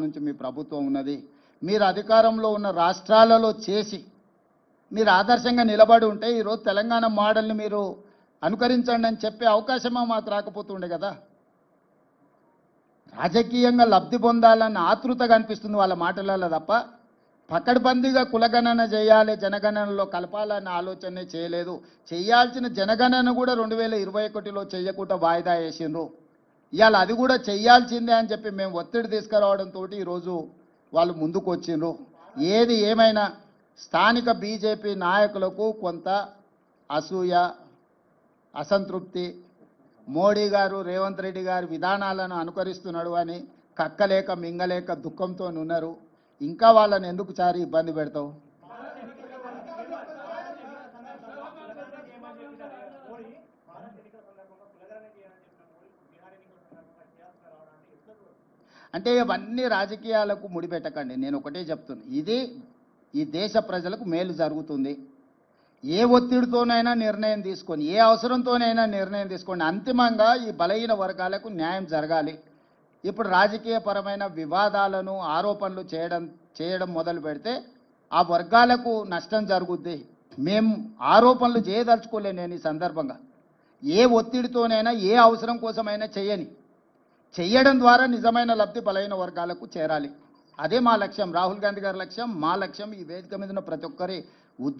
నుంచి మీ ప్రభుత్వం ఉన్నది. మీరు అధికారంలో ఉన్న రాష్ట్రాలలో చేసి మీరు ఆదర్శంగా నిలబడి ఉంటే ఈరోజు తెలంగాణ మోడల్ని మీరు అనుకరించండి అని చెప్పే అవకాశమా మాకు రాకపోతుండే కదా. రాజకీయంగా లబ్ధి పొందాలన్న ఆతృత కనిపిస్తుంది వాళ్ళ మాటలలో తప్ప పకడ్బందీగా కులగణన చేయాలి, జనగణనలో కలపాలన్న ఆలోచనే చేయలేదు. చేయాల్సిన జనగణన కూడా 2021లో చేయకుండా వాయిదా వేసిండ్రు. ఇవాళ అది కూడా చెయ్యాల్సిందే అని చెప్పి మేము ఒత్తిడి తీసుకురావడంతో ఈరోజు వాళ్ళు ముందుకు వచ్చిండ్రు. ఏది ఏమైనా స్థానిక బీజేపీ నాయకులకు కొంత అసూయ, అసంతృప్తి, మోడీ గారు రేవంత్ రెడ్డి గారి విధానాలను అనుకరిస్తున్నాడు అని కక్కలేక మింగలేక దుఃఖంతో ఉన్నారు. ఇంకా వాళ్ళని ఎందుకు చారి ఇబ్బంది పెడతావు? అంటే ఇవన్నీ రాజకీయాలకు ముడిపెట్టకండి. నేను ఒకటే చెప్తున్నా, ఇది ఈ దేశ ప్రజలకు మేలు జరుగుతుంది. ఏ ఒత్తిడితోనైనా నిర్ణయం తీసుకొని, ఏ అవసరంతోనైనా నిర్ణయం తీసుకోండి. అంతిమంగా ఈ బలహీన వర్గాలకు న్యాయం జరగాలి. ఇప్పుడు రాజకీయపరమైన వివాదాలను ఆరోపణలు చేయడం మొదలు పెడితే ఆ వర్గాలకు నష్టం జరుగుద్ది. మేము ఆరోపణలు చేయదలుచుకోలే. నేను ఈ సందర్భంగా ఏ ఒత్తిడితోనైనా ఏ అవసరం కోసమైనా చేయడం ద్వారా నిజమైన లబ్ధి బలహీన వర్గాలకు చేరాలి. అదే మా లక్ష్యం, రాహుల్ గాంధీ గారి లక్ష్యం, మా లక్ష్యం, ఈ వేదిక మీద ఉన్న ప్రతి ఒక్కరి ఉద్దేశం.